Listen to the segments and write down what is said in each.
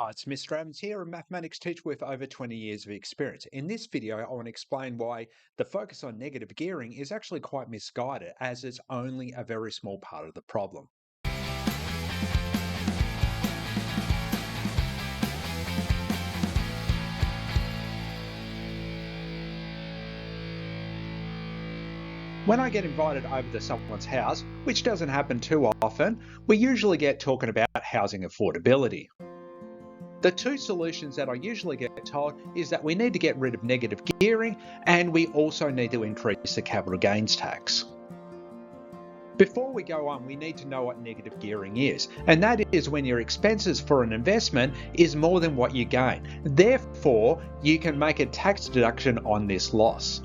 Hi, it's Mr. Adams here, a mathematics teacher with over 20 years of experience. In this video, I want to explain why the focus on negative gearing is actually quite misguided, as it's only a very small part of the problem. When I get invited over to someone's house, which doesn't happen too often, we usually get talking about housing affordability. The two solutions that I usually get told is that we need to get rid of negative gearing and we also need to increase the capital gains tax. Before we go on, we need to know what negative gearing is, and that is when your expenses for an investment is more than what you gain. Therefore, you can make a tax deduction on this loss.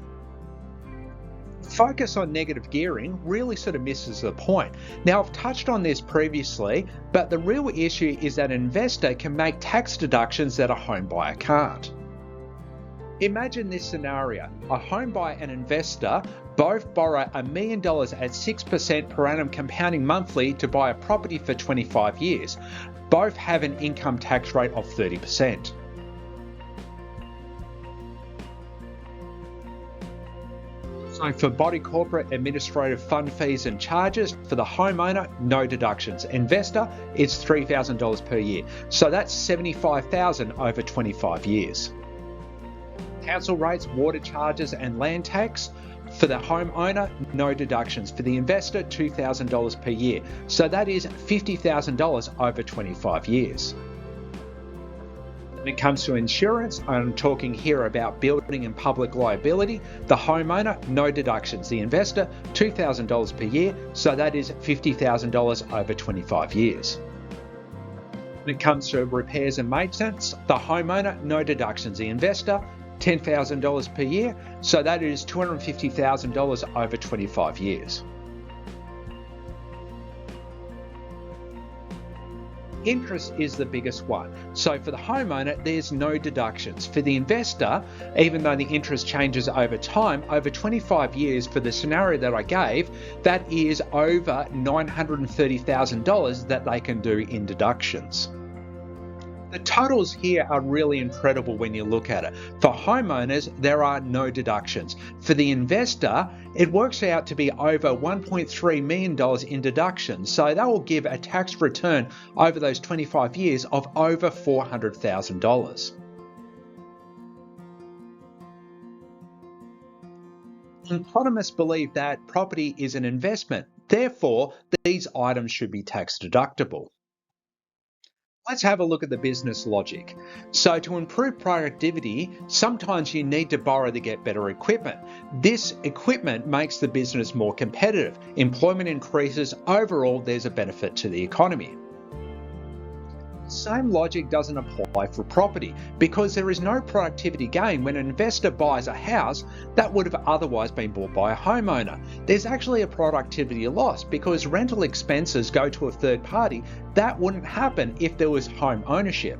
Focus on negative gearing really sort of misses the point. Now, I've touched on this previously, but the real issue is that an investor can make tax deductions that a home buyer can't. Imagine this scenario. A home buyer and investor both borrow $1 million at 6% per annum compounding monthly to buy a property for 25 years. Both have an income tax rate of 30%. So for body corporate administrative fund fees and charges, for the homeowner, no deductions. Investor, it's $3,000 per year. So that's $75,000 over 25 years. Council rates, water charges and land tax. For the homeowner, no deductions. For the investor, $2,000 per year. So that is $50,000 over 25 years. When it comes to insurance, I'm talking here about building and public liability. The homeowner, no deductions. The investor, $2,000 per year, so that is $50,000 over 25 years. When it comes to repairs and maintenance, the homeowner, no deductions. The investor, $10,000 per year, so that is $250,000 over 25 years. Interest is the biggest one. So for the homeowner, there's no deductions. For the investor, even though the interest changes over time, over 25 years for the scenario that I gave, that is over $930,000 that they can do in deductions. The totals here are really incredible when you look at it. For homeowners, there are no deductions. For the investor, it works out to be over $1.3 million in deductions. So that will give a tax return over those 25 years of over $400,000. Economists believe that property is an investment. Therefore, these items should be tax deductible. Let's have a look at the business logic. So to improve productivity, sometimes you need to borrow to get better equipment. This equipment makes the business more competitive. Employment increases. Overall, there's a benefit to the economy. The same logic doesn't apply for property because there is no productivity gain when an investor buys a house that would have otherwise been bought by a homeowner. There's actually a productivity loss because rental expenses go to a third party. That wouldn't happen if there was home ownership.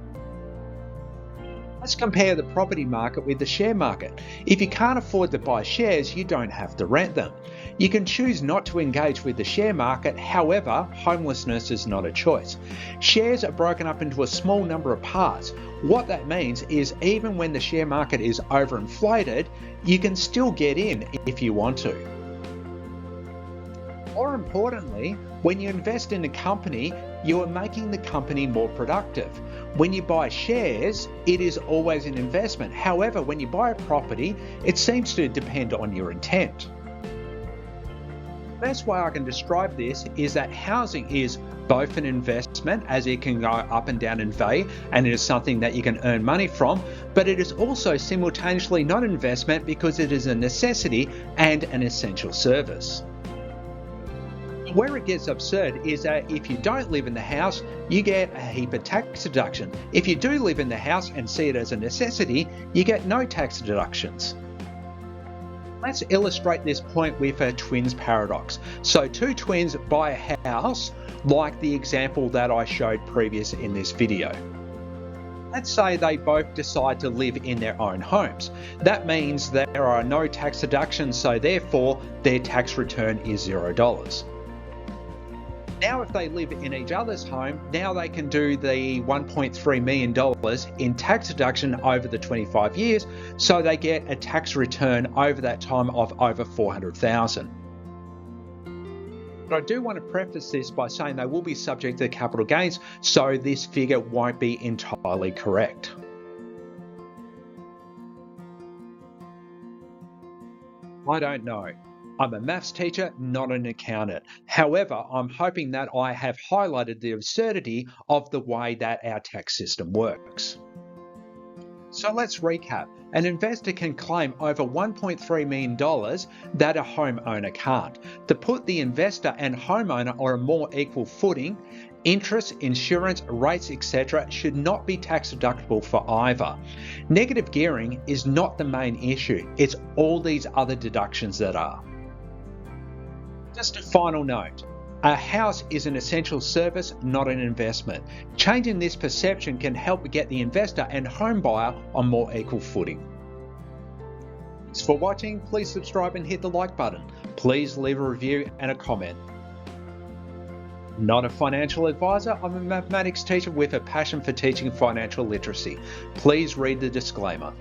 Let's compare the property market with the share market. If you can't afford to buy shares, you don't have to rent them. You can choose not to engage with the share market, however, homelessness is not a choice. Shares are broken up into a small number of parts. What that means is even when the share market is overinflated, you can still get in if you want to. More importantly, when you invest in a company, you are making the company more productive. When you buy shares, it is always an investment. However, when you buy a property, it seems to depend on your intent. The best way I can describe this is that housing is both an investment, as it can go up and down in value, and it is something that you can earn money from, but it is also simultaneously not an investment because it is a necessity and an essential service. Where it gets absurd is that if you don't live in the house, you get a heap of tax deduction. If you do live in the house and see it as a necessity, you get no tax deductions. Let's illustrate this point with a twins paradox. So two twins buy a house like the example that I showed previous in this video. Let's say they both decide to live in their own homes. That means there are no tax deductions, so therefore their tax return is $0. Now, if they live in each other's home, now they can do the $1.3 million in tax deduction over the 25 years, so they get a tax return over that time of over $400,000. But I do want to preface this by saying they will be subject to capital gains, so this figure won't be entirely correct. I don't know. I'm a maths teacher, not an accountant. However, I'm hoping that I have highlighted the absurdity of the way that our tax system works. So let's recap. An investor can claim over $1.3 million that a homeowner can't. To put the investor and homeowner on a more equal footing, interest, insurance, rates, etc. should not be tax deductible for either. Negative gearing is not the main issue, it's all these other deductions that are. Just a final note. A house is an essential service, not an investment. Changing this perception can help get the investor and home buyer on more equal footing. Thanks for watching. Please subscribe and hit the like button. Please leave a review and a comment. Not a financial advisor, I'm a mathematics teacher with a passion for teaching financial literacy. Please read the disclaimer.